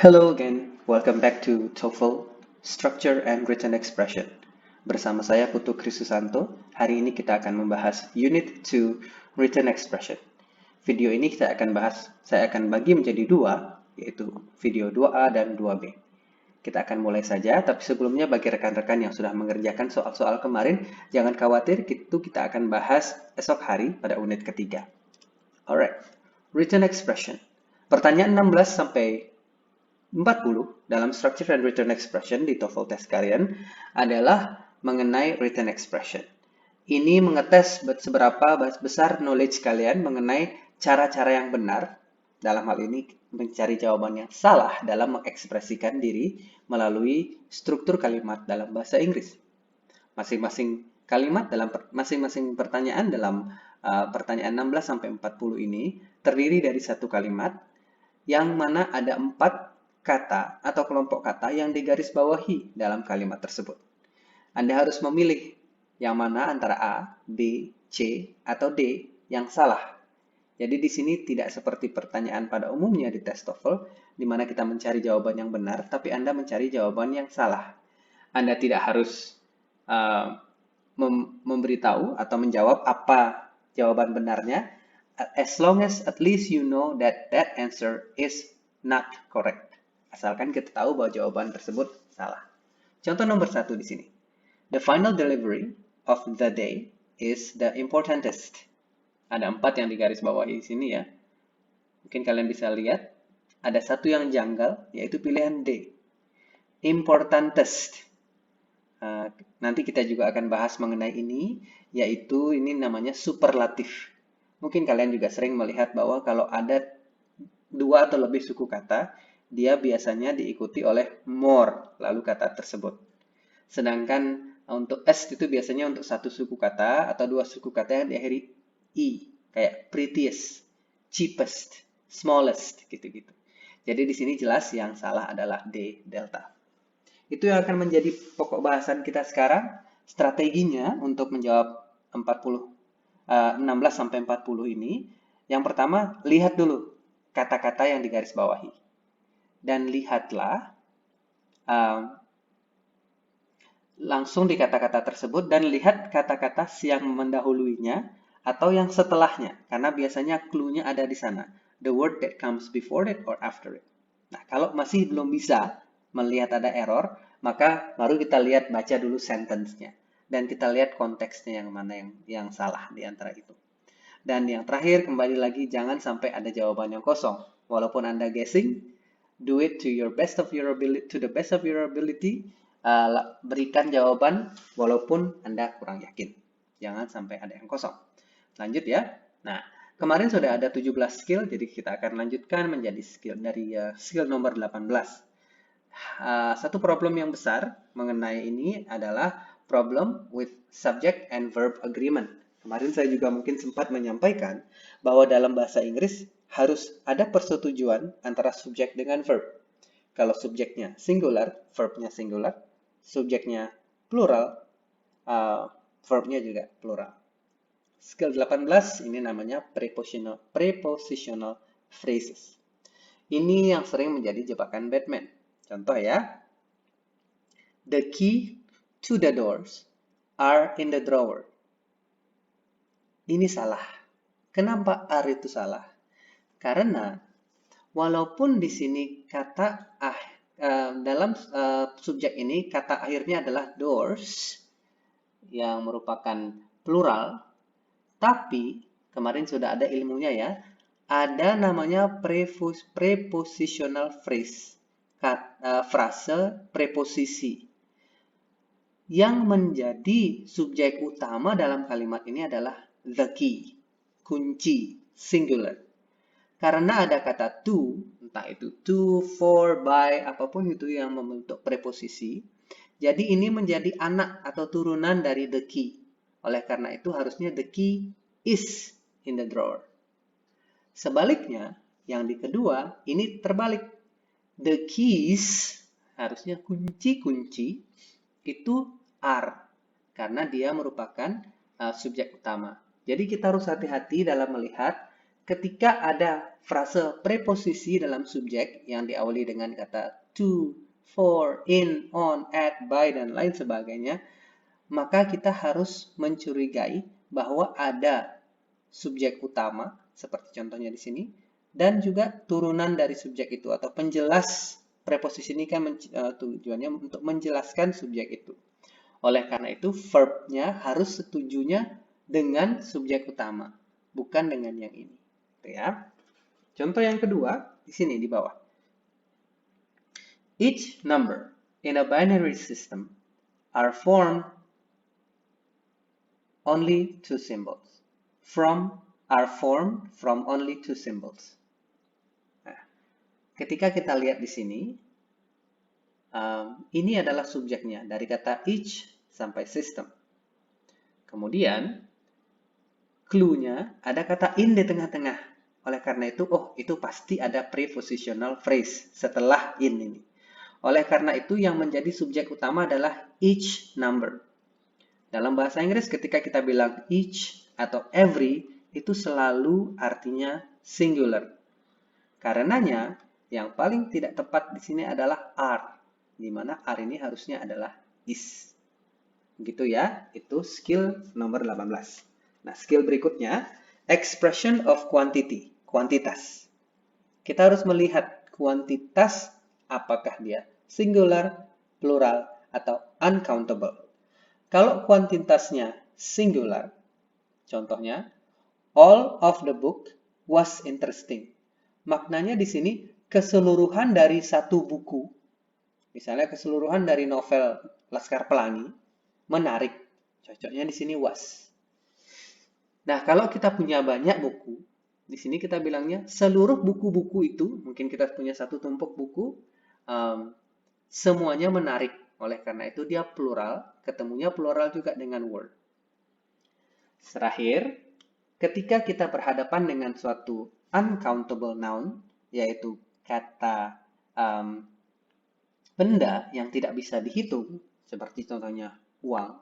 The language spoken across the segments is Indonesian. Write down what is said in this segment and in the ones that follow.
Hello again, welcome back to TOEFL Structure and Written Expression. Bersama saya Putu Krisusanto, hari ini kita akan membahas Unit 2 Written Expression. Video ini saya akan bagi menjadi dua, yaitu video 2A dan 2B. Kita akan mulai saja, tapi sebelumnya bagi rekan-rekan yang sudah mengerjakan soal-soal kemarin, jangan khawatir, itu kita akan bahas esok hari pada unit ketiga. Alright, Written Expression. Pertanyaan 16 sampai 40 dalam Structure and Written Expression di TOEFL test kalian adalah mengenai written expression. Ini mengetes seberapa besar knowledge kalian mengenai cara-cara yang benar, dalam hal ini mencari jawaban yang salah dalam mengekspresikan diri melalui struktur kalimat dalam bahasa Inggris. Masing-masing kalimat dalam masing-masing pertanyaan dalam pertanyaan 16 sampai 40 ini terdiri dari satu kalimat yang mana ada 4 kata atau kelompok kata yang digarisbawahi dalam kalimat tersebut. Anda harus memilih yang mana antara A, B, C, atau D yang salah. Jadi di sini tidak seperti pertanyaan pada umumnya di tes TOEFL, di mana kita mencari jawaban yang benar, tapi Anda mencari jawaban yang salah. Anda tidak harus memberitahu atau menjawab apa jawaban benarnya, as long as at least you know that that answer is not correct. Asalkan kita tahu bahwa jawaban tersebut salah. Contoh nomor 1 di sini. The final delivery of the day is the importantest. Ada 4 yang digarisbawahi di sini ya. Mungkin kalian bisa lihat. Ada satu yang janggal, yaitu pilihan D. Importantest. Nanti kita juga akan bahas mengenai ini, yaitu ini namanya superlatif. Mungkin kalian juga sering melihat bahwa kalau ada 2 atau lebih suku kata, dia biasanya diikuti oleh more, lalu kata tersebut. Sedangkan untuk S itu biasanya untuk satu suku kata atau 2 suku kata yang diakhiri I, kayak prettiest, cheapest, smallest, gitu-gitu. Jadi di sini jelas yang salah adalah D, delta. Itu yang akan menjadi pokok bahasan kita sekarang. Strateginya untuk menjawab 16 sampai 40 ini, yang pertama, lihat dulu kata-kata yang digarisbawahi. Dan lihatlah langsung di kata-kata tersebut dan lihat kata-kata yang mendahuluinya atau yang setelahnya, karena biasanya clue-nya ada di sana. The word that comes before it or after it. Nah, kalau masih belum bisa melihat ada error, maka baru kita lihat baca dulu sentence-nya dan kita lihat konteksnya yang mana yang salah di antara itu. Dan yang terakhir, kembali lagi, jangan sampai ada jawaban yang kosong. Walaupun Anda guessing, do it to your best of your ability, to the best of your ability. Berikan jawaban walaupun Anda kurang yakin. Jangan sampai ada yang kosong. Lanjut ya. Nah, kemarin sudah ada 17 skill, jadi kita akan lanjutkan menjadi skill dari skill nomor 18. Satu problem yang besar mengenai ini adalah problem with subject and verb agreement. Kemarin saya juga mungkin sempat menyampaikan bahwa dalam bahasa Inggris harus ada persetujuan antara subjek dengan verb. Kalau subjeknya singular, verbnya singular. Subjeknya plural, verbnya juga plural. Skill 18 ini namanya prepositional phrases. Ini yang sering menjadi jebakan Batman. Contoh ya. The key to the doors are in the drawer. Ini salah. Kenapa are itu salah? Karena walaupun di sini kata dalam subjek ini kata akhirnya adalah doors yang merupakan plural, tapi kemarin sudah ada ilmunya ya, ada namanya prepositional phrase, frase preposisi. Yang menjadi subjek utama dalam kalimat ini adalah the key, kunci, singular. Karena ada kata to, entah itu to, for, by, apapun itu yang membentuk preposisi. Jadi ini menjadi anak atau turunan dari the key. Oleh karena itu harusnya the key is in the drawer. Sebaliknya, yang di kedua, ini terbalik. The keys, harusnya kunci-kunci, itu are. Karena dia merupakan subjek utama. Jadi kita harus hati-hati dalam melihat ketika ada frase preposisi dalam subjek yang diawali dengan kata to, for, in, on, at, by, dan lain sebagainya, maka kita harus mencurigai bahwa ada subjek utama, seperti contohnya di sini, dan juga turunan dari subjek itu atau penjelas. Preposisi ini kan tujuannya untuk menjelaskan subjek itu. Oleh karena itu, verb-nya harus setujunya dengan subjek utama, bukan dengan yang ini. Ya. Contoh yang kedua, di sini di bawah. Each number in a binary system are formed only two symbols. Are formed from only two symbols. Nah, ketika kita lihat di sini, ini adalah subjeknya dari kata each sampai system. Kemudian, clue-nya ada kata in di tengah-tengah. Oleh karena itu, itu pasti ada prepositional phrase setelah in ini. Oleh karena itu, yang menjadi subjek utama adalah each number. Dalam bahasa Inggris, ketika kita bilang each atau every, itu selalu artinya singular. Karenanya, yang paling tidak tepat di sini adalah are, di mana are ini harusnya adalah is. Begitu ya, itu skill nomor 18. Nah, skill berikutnya, expression of quantity, kuantitas. Kita harus melihat kuantitas apakah dia singular, plural, atau uncountable. Kalau kuantitasnya singular, contohnya, all of the book was interesting. Maknanya di sini keseluruhan dari satu buku, misalnya keseluruhan dari novel Laskar Pelangi, menarik. Cocoknya di sini was. Nah, kalau kita punya banyak buku, di sini kita bilangnya seluruh buku-buku itu, mungkin kita punya satu tumpuk buku, semuanya menarik. Oleh karena itu dia plural, ketemunya plural juga dengan word. Terakhir, ketika kita berhadapan dengan suatu uncountable noun, yaitu kata benda yang tidak bisa dihitung, seperti contohnya uang,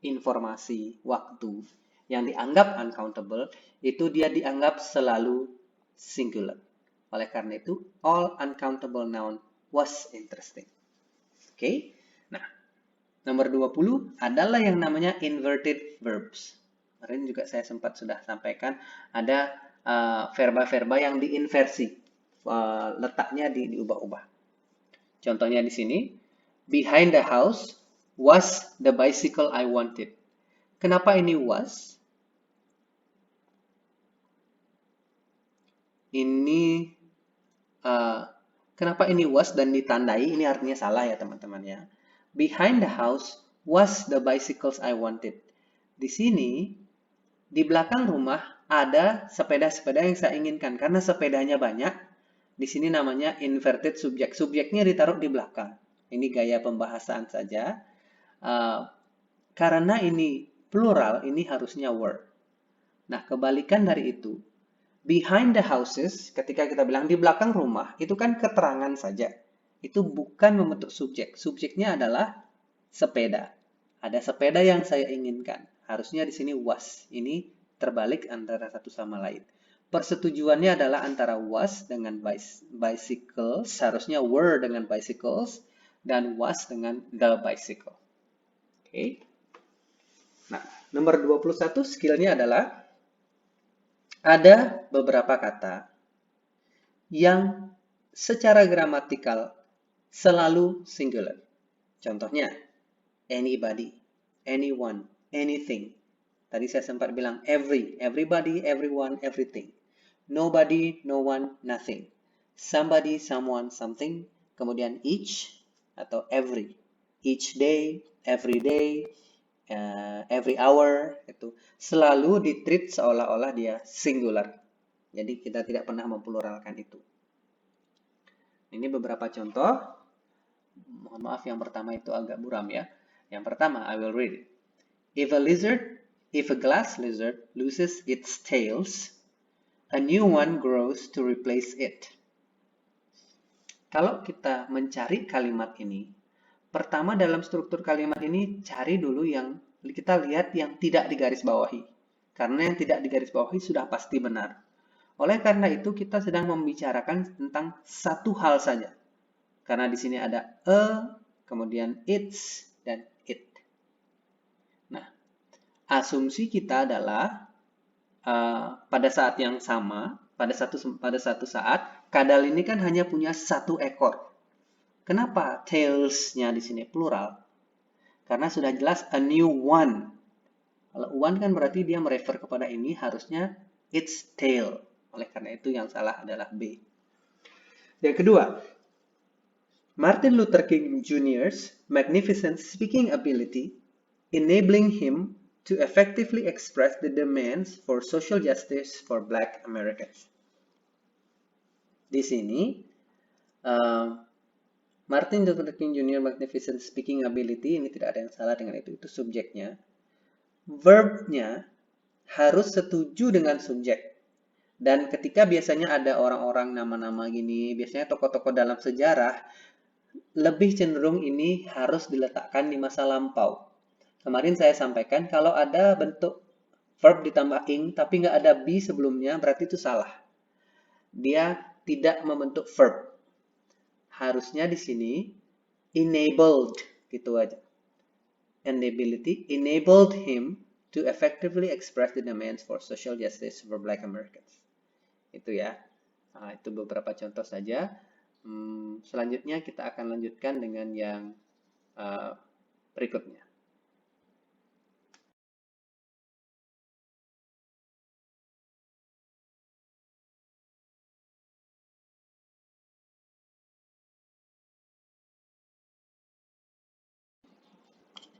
informasi, waktu, yang dianggap uncountable, itu dia dianggap selalu singular. Oleh karena itu, all uncountable noun was interesting. Oke? Nah, nomor 20 adalah yang namanya inverted verbs. Kemarin juga saya sempat sudah sampaikan, ada verba-verba yang diinversi, letaknya diubah-ubah. Contohnya di sini, behind the house was the bicycle I wanted. Kenapa ini was? Kenapa ini was dan ditandai? Ini artinya salah ya teman-teman ya. Behind the house was the bicycles I wanted. Di sini, di belakang rumah ada sepeda-sepeda yang saya inginkan. Karena sepedanya banyak, di sini namanya inverted subject. Subjeknya ditaruh di belakang. Ini gaya pembahasan saja. Karena ini plural, ini harusnya were. Nah, kebalikan dari itu. Behind the houses, ketika kita bilang di belakang rumah, itu kan keterangan saja. Itu bukan membentuk subjek. Subjeknya adalah sepeda. Ada sepeda yang saya inginkan. Harusnya di sini was. Ini terbalik antara satu sama lain. Persetujuannya adalah antara was dengan bicycles. Harusnya were dengan bicycles. Dan was dengan the bicycle. Oke. Nah, nomor 21 skillnya adalah ada beberapa kata yang secara gramatikal selalu singular. Contohnya, anybody, anyone, anything. Tadi saya sempat bilang everybody, everyone, everything. Nobody, no one, nothing. Somebody, someone, something. Kemudian each atau every. Each day, every day, every hour, itu selalu ditreat seolah-olah dia singular. Jadi kita tidak pernah mempluralkan itu. Ini beberapa contoh. Mohon maaf, yang pertama itu agak buram ya. Yang pertama, I will read it. If a glass lizard loses its tails, a new one grows to replace it. Kalau kita mencari kalimat ini, pertama dalam struktur kalimat ini cari dulu yang kita lihat yang tidak digarisbawahi. Karena yang tidak digarisbawahi sudah pasti benar. Oleh karena itu, kita sedang membicarakan tentang satu hal saja. Karena di sini ada a, kemudian its, dan it. Nah, asumsi kita adalah pada saat yang sama, pada satu saat, kadal ini kan hanya punya satu ekor. Kenapa tails-nya di sini plural? Karena sudah jelas a new one. Kalau one kan berarti dia merefer kepada ini, harusnya its tail. Oleh karena itu yang salah adalah B. Yang kedua, Martin Luther King Jr.'s magnificent speaking ability, enabling him to effectively express the demands for social justice for Black Americans. Di sini, Martin Luther King Jr. magnificent speaking ability, ini tidak ada yang salah dengan itu subjeknya. Verbnya harus setuju dengan subjek. Dan ketika biasanya ada orang-orang nama-nama gini, biasanya tokoh-tokoh dalam sejarah, lebih cenderung ini harus diletakkan di masa lampau. Kemarin saya sampaikan kalau ada bentuk verb ditambah ing tapi nggak ada be sebelumnya, berarti itu salah. Dia tidak membentuk verb. Harusnya di sini enabled gitu aja. And the ability enabled him to effectively express the demands for social justice for Black Americans. Itu ya. Nah, itu beberapa contoh saja. Selanjutnya kita akan lanjutkan dengan yang berikutnya.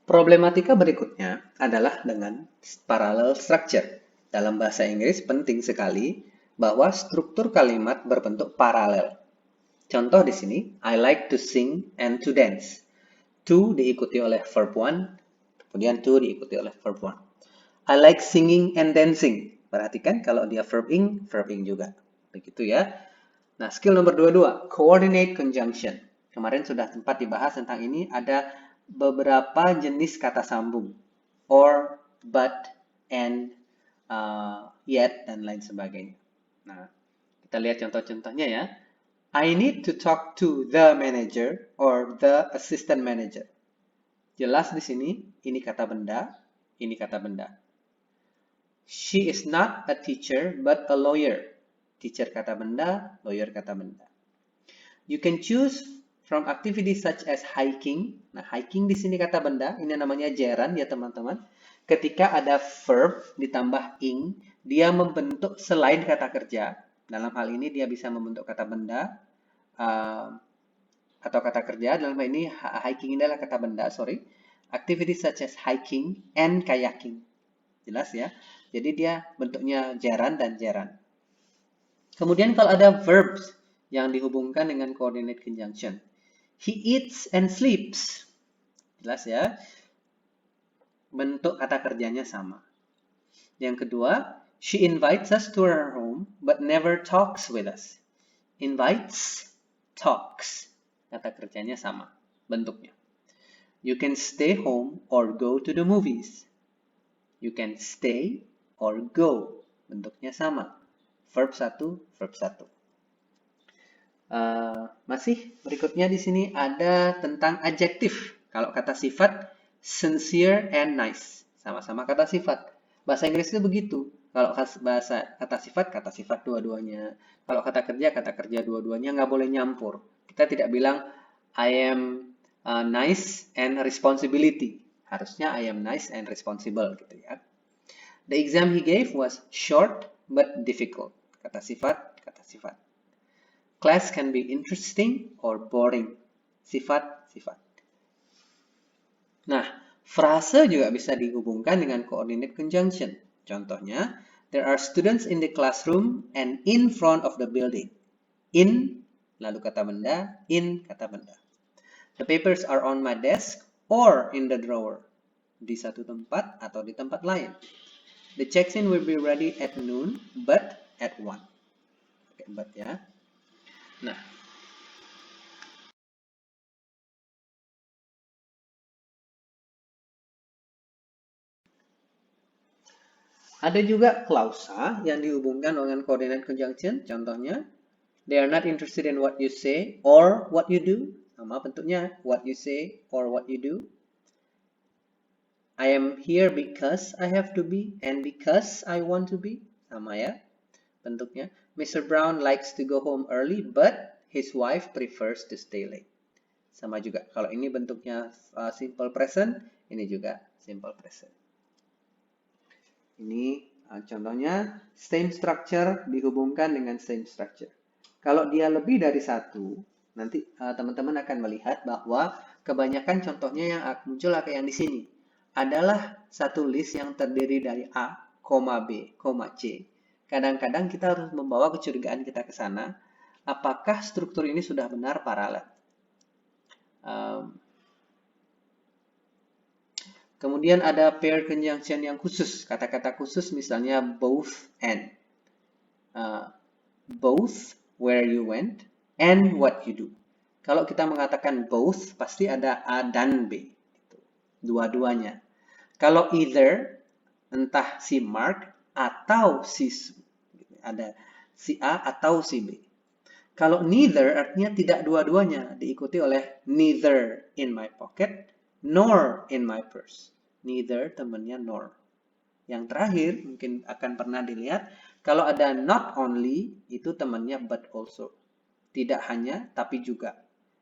Problematika berikutnya adalah dengan parallel structure. Dalam bahasa Inggris penting sekali bahwa struktur kalimat berbentuk paralel. Contoh di sini, I like to sing and to dance. To diikuti oleh verb one, kemudian to diikuti oleh verb one. I like singing and dancing. Perhatikan kalau dia verb ing juga. Begitu ya. Nah, skill nomor 22, coordinate conjunction. Kemarin sudah sempat dibahas tentang ini, ada beberapa jenis kata sambung. Or, but, and, yet, dan lain sebagainya. Nah, kita lihat contoh-contohnya ya. I need to talk to the manager or the assistant manager. Jelas di sini, ini kata benda, ini kata benda. She is not a teacher, but a lawyer. Teacher kata benda, lawyer kata benda. You can choose from activities such as hiking. Nah, hiking di sini kata benda, ini namanya gerund ya teman-teman. Ketika ada verb ditambah ing, dia membentuk selain kata kerja. Dalam hal ini dia bisa membentuk kata benda atau kata kerja. Dalam hal ini hiking ini adalah kata benda, sorry. Activities such as hiking and kayaking. Jelas ya? Jadi dia bentuknya gerund dan gerund. Kemudian kalau ada verbs yang dihubungkan dengan coordinate conjunction. He eats and sleeps. Jelas ya? Bentuk kata kerjanya sama. Yang kedua, she invites us to her home but never talks with us. Invites, talks. Kata kerjanya sama bentuknya. You can stay home or go to the movies. You can stay or go. Bentuknya sama. Verb 1, verb 1. Masih berikutnya di sini ada tentang adjektif. Kalau kata sifat, sincere and nice. Sama-sama kata sifat. Bahasa Inggris itu begitu. Kalau kata sifat dua-duanya. Kalau kata kerja dua-duanya. Nggak boleh nyampur. Kita tidak bilang, I am nice and responsibility. Harusnya I am nice and responsible gitu ya. The exam he gave was short but difficult. Kata sifat, kata sifat. Class can be interesting or boring. Sifat, sifat. Nah, frase juga bisa dihubungkan dengan coordinate conjunction. Contohnya, there are students in the classroom and in front of the building. In, lalu kata benda, in kata benda. The papers are on my desk or in the drawer. Di satu tempat atau di tempat lain. The check-in will be ready at noon, but at 1. Oke, but ya. Nah, Ada juga klausa yang dihubungkan dengan coordinate conjunction. Contohnya, they are not interested in what you say or what you do. Sama bentuknya, what you say or what you do. I am here because I have to be and because I want to be. Sama ya bentuknya. Mr. Brown likes to go home early but his wife prefers to stay late. Sama juga. Kalau ini bentuknya simple present, ini juga simple present. Ini contohnya same structure dihubungkan dengan same structure. Kalau dia lebih dari satu, nanti teman-teman akan melihat bahwa kebanyakan contohnya yang muncul kayak yang di sini adalah satu list yang terdiri dari A, B, C. Kadang-kadang kita harus membawa kecurigaan kita ke sana. Apakah struktur ini sudah benar paralel? Kemudian ada pair conjunction yang khusus. Kata-kata khusus misalnya both and. Both, where you went, and what you do. Kalau kita mengatakan both, pasti ada A dan B. Dua-duanya. Kalau either, entah si Mark atau si Sue. Ada si A atau si B. Kalau neither artinya tidak dua-duanya, diikuti oleh neither in my pocket nor in my purse. Neither temannya nor. Yang terakhir mungkin akan pernah dilihat, kalau ada not only itu temannya but also. Tidak hanya tapi juga.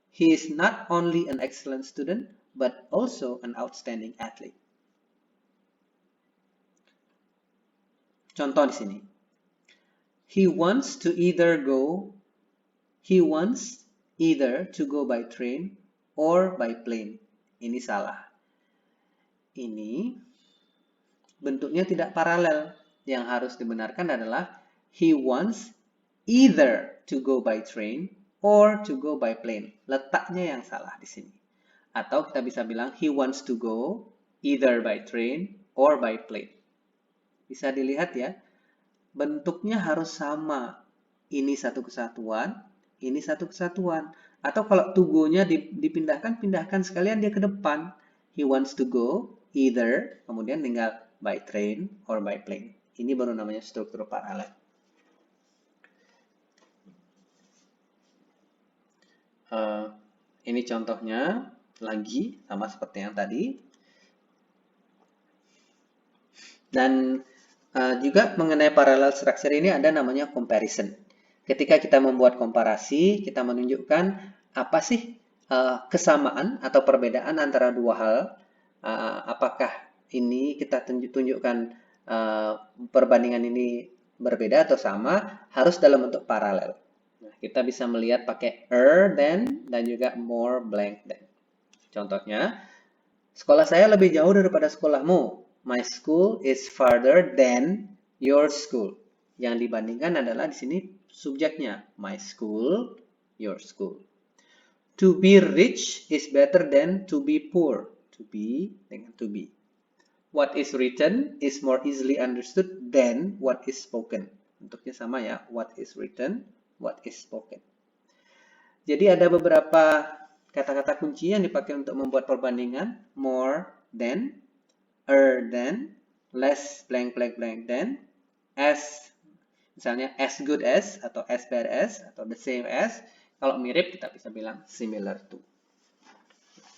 He is not only an excellent student but also an outstanding athlete. Contoh di sini. He wants either to go by train or by plane. Ini salah. Ini bentuknya tidak paralel. Yang harus dibenarkan adalah he wants either to go by train or to go by plane. Letaknya yang salah di sini. Atau kita bisa bilang he wants to go either by train or by plane. Bisa dilihat ya. Bentuknya harus sama. Ini satu kesatuan, ini satu kesatuan. Atau kalau to go-nya dipindahkan, pindahkan sekalian dia ke depan. He wants to go either, kemudian tinggal by train or by plane. Ini baru namanya struktur paralel. Ini contohnya lagi sama seperti yang tadi. Dan juga mengenai parallel structure ini ada namanya comparison. Ketika kita membuat komparasi, kita menunjukkan apa sih kesamaan atau perbedaan antara dua hal. Apakah ini kita tunjukkan perbandingan ini berbeda atau sama, harus dalam bentuk paralel. Nah, kita bisa melihat pakai than dan juga more blank than. Contohnya, sekolah saya lebih jauh daripada sekolahmu. My school is farther than your school. Yang dibandingkan adalah di sini subjeknya. My school, your school. To be rich is better than to be poor. To be dengan to be. What is written is more easily understood than what is spoken. Bentuknya sama ya. What is written, what is spoken. Jadi ada beberapa kata-kata kunci yang dipakai untuk membuat perbandingan. More than, than, less blank blank blank than, as, misalnya as good as, atau as bad as, atau the same as. Kalau mirip kita bisa bilang similar to.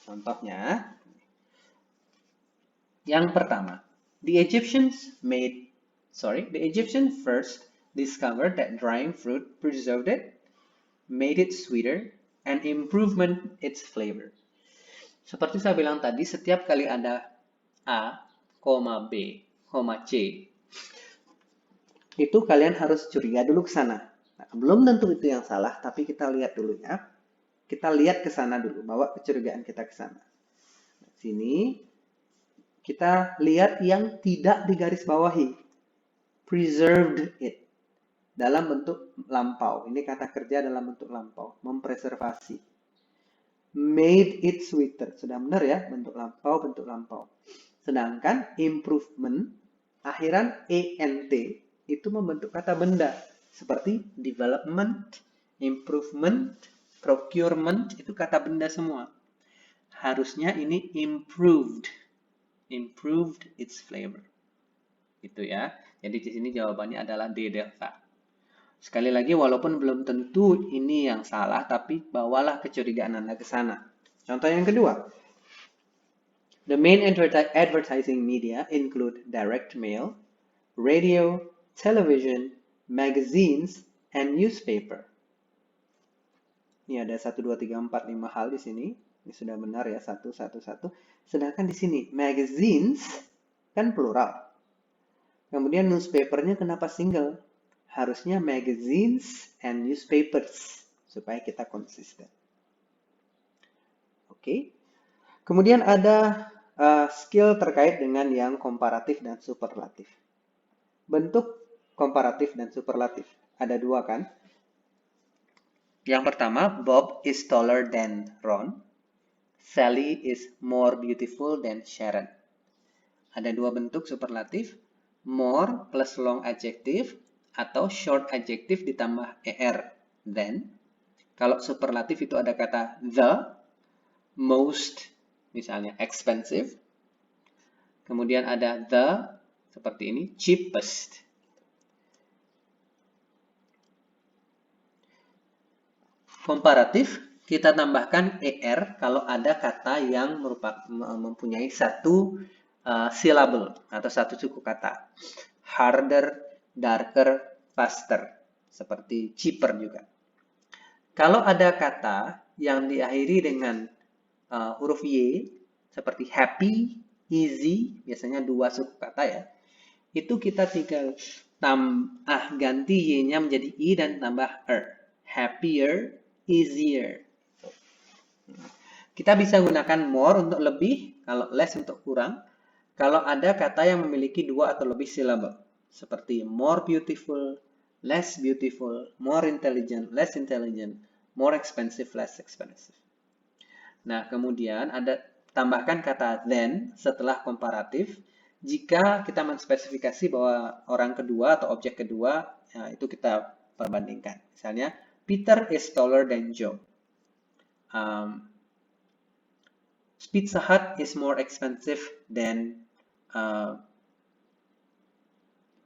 Contohnya, yang pertama, the Egyptians first discovered that drying fruit preserved it, made it sweeter, and improved its flavor. Seperti saya bilang tadi, setiap kali ada A, B, C, itu kalian harus curiga dulu ke sana. Nah, belum tentu itu yang salah, tapi kita lihat dulu ya. Kita lihat ke sana dulu, bawa kecurigaan kita ke sana. Nah, sini kita lihat yang tidak digarisbawahi. Preserved it. Dalam bentuk lampau. Ini kata kerja dalam bentuk lampau. Mempreservasi. Made it sweeter. Sudah benar ya, bentuk lampau. Sedangkan improvement, akhiran ENT, itu membentuk kata benda. Seperti development, improvement, procurement, itu kata benda semua. Harusnya ini improved its flavor. Gitu ya. Jadi di sini jawabannya adalah D delta. Sekali lagi, walaupun belum tentu ini yang salah, tapi bawalah kecurigaan Anda ke sana. Contoh yang kedua. The main advertising media include direct mail, radio, television, magazines, and newspaper. Ini ada 1, 2, 3, 4, 5 hal di sini. Ini sudah benar ya, 1, 1, 1. Sedangkan di sini, magazines kan plural. Kemudian newspapernya kenapa single? Harusnya magazines and newspapers, supaya kita konsisten. Oke. Kemudian ada skill terkait dengan yang komparatif dan superlatif. Bentuk komparatif dan superlatif. Ada 2 kan? Yang pertama, Bob is taller than Ron. Sally is more beautiful than Sharon. Ada 2 bentuk superlatif. More plus long adjective atau short adjective ditambah er, than. Kalau superlatif itu ada kata the, most, misalnya expensive. Kemudian ada the, seperti ini, cheapest. Komparatif, kita tambahkan er kalau ada kata yang mempunyai 1 syllable atau 1 suku kata. Harder, darker, faster. Seperti cheaper juga. Kalau ada kata yang diakhiri dengan huruf Y, seperti happy, easy, biasanya 2 suku kata ya, itu kita tinggal ganti Y-nya menjadi I dan tambah er. Happier, easier. Kita bisa gunakan more untuk lebih, kalau less untuk kurang. Kalau ada kata yang memiliki 2 atau lebih syllable, seperti more beautiful, less beautiful, more intelligent, less intelligent, more expensive, less expensive. Nah, kemudian ada tambahkan kata then setelah komparatif. Jika kita menspesifikasi bahwa orang kedua atau objek kedua, ya, itu kita perbandingkan. Misalnya, Peter is taller than Joe. Pizza Hut is more expensive than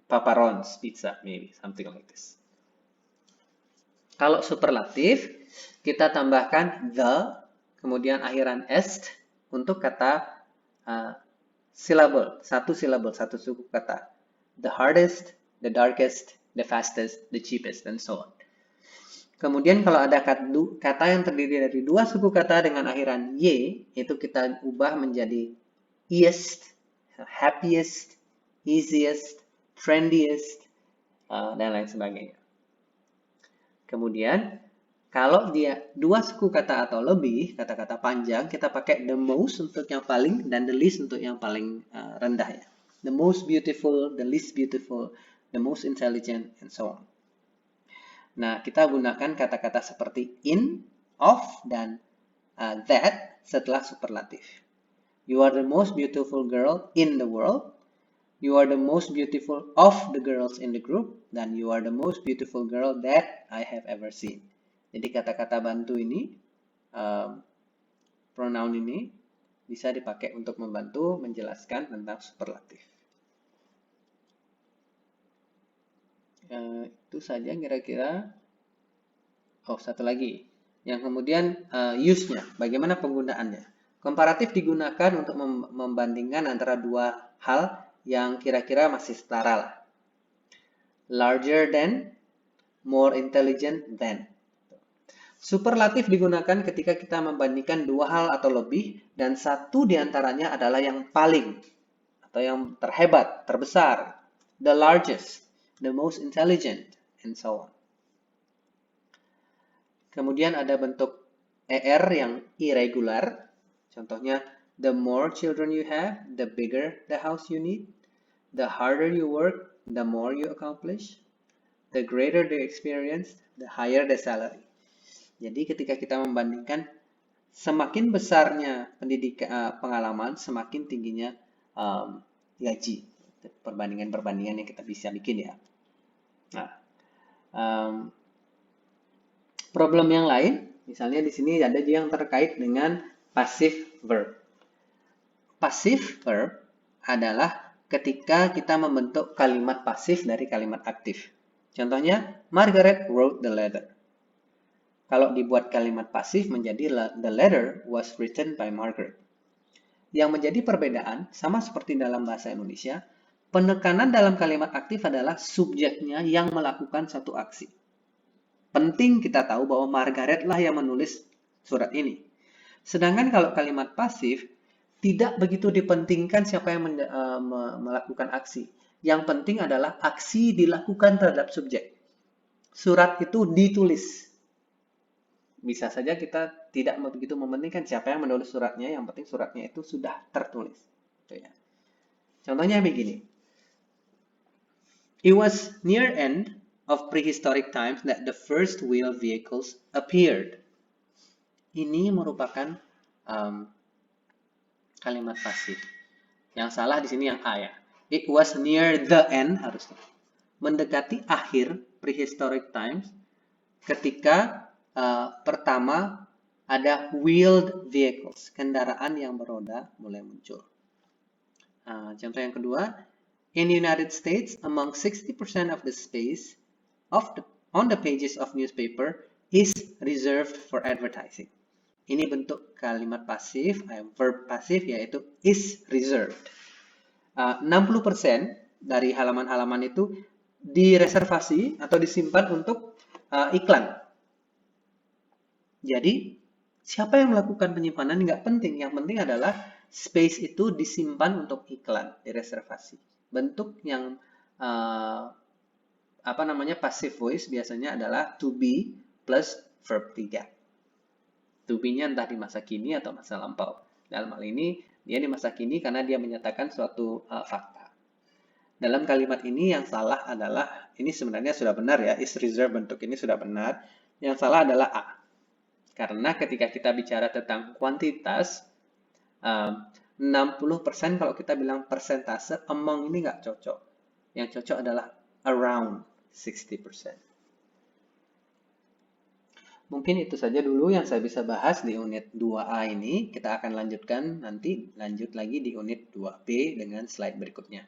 Papa Ron's pizza, maybe something like this. Kalau superlatif, kita tambahkan the, kemudian akhiran est untuk kata syllable, 1 syllable, 1 suku kata. The hardest, the darkest, the fastest, the cheapest, and so on. Kemudian kalau ada kata yang terdiri dari 2 suku kata dengan akhiran y, itu kita ubah menjadi east, happiest, easiest, trendiest, dan lain sebagainya. Kemudian, kalau dia 2 suku kata atau lebih, kata-kata panjang, kita pakai the most untuk yang paling dan the least untuk yang paling rendah ya. The most beautiful, the least beautiful, the most intelligent, and so on. Nah, kita gunakan kata-kata seperti in, of, dan that setelah superlatif. You are the most beautiful girl in the world. You are the most beautiful of the girls in the group. Dan you are the most beautiful girl that I have ever seen. Jadi kata-kata bantu ini, pronoun ini, bisa dipakai untuk membantu menjelaskan tentang superlatif. Itu saja kira-kira. Oh, satu lagi. Yang kemudian use-nya, bagaimana penggunaannya. Komparatif digunakan untuk membandingkan antara 2 hal yang kira-kira masih setara lah. Larger than, more intelligent than. Superlatif digunakan ketika kita membandingkan 2 hal atau lebih dan 1 diantaranya adalah yang paling atau yang terhebat, terbesar, the largest, the most intelligent, and so on. Kemudian ada bentuk ER yang irregular. Contohnya, the more children you have, the bigger the house you need. The harder you work, the more you accomplish. The greater the experience, the higher the salary. Jadi ketika kita membandingkan, semakin besarnya pengalaman, semakin tingginya gaji. Perbandingan-perbandingan yang kita bisa bikin ya. Nah, problem yang lain, misalnya di sini ada yang terkait dengan passive verb. Passive verb adalah ketika kita membentuk kalimat pasif dari kalimat aktif. Contohnya, Margaret wrote the letter. Kalau dibuat kalimat pasif menjadi the letter was written by Margaret. Yang menjadi perbedaan, sama seperti dalam bahasa Indonesia, penekanan dalam kalimat aktif adalah subjeknya yang melakukan satu aksi. Penting kita tahu bahwa Margaret lah yang menulis surat ini. Sedangkan kalau kalimat pasif, tidak begitu dipentingkan siapa yang melakukan aksi. Yang penting adalah aksi dilakukan terhadap subjek. Surat itu ditulis. Bisa saja kita tidak begitu mementingkan siapa yang menulis suratnya, yang penting suratnya itu sudah tertulis. Contohnya begini. It was near end of prehistoric times that the first wheel vehicles appeared. Ini merupakan kalimat pasif. Yang salah di sini yang A ya. It was near the end harusnya. Mendekati akhir prehistoric times ketika pertama ada wheeled vehicles, kendaraan yang beroda mulai muncul. Contoh yang kedua, in the United States, among 60% of the space on the pages of newspaper is reserved for advertising. Ini bentuk kalimat pasif, verb pasif yaitu is reserved. 60% dari halaman-halaman itu direservasi atau disimpan untuk iklan. Jadi, siapa yang melakukan penyimpanan nggak penting. Yang penting adalah space itu disimpan untuk iklan, direservasi. Bentuk yang passive voice biasanya adalah to be plus verb 3. To be-nya entah di masa kini atau masa lampau. Dalam hal ini, dia di masa kini karena dia menyatakan suatu fakta. Dalam kalimat ini yang salah adalah, ini sebenarnya sudah benar ya, is reserved bentuk ini sudah benar. Yang salah adalah A. Karena ketika kita bicara tentang kuantitas, 60% kalau kita bilang persentase, among ini nggak cocok. Yang cocok adalah around 60%. Mungkin itu saja dulu yang saya bisa bahas di unit 2A ini. Kita akan lanjutkan nanti, lanjut lagi di unit 2B dengan slide berikutnya.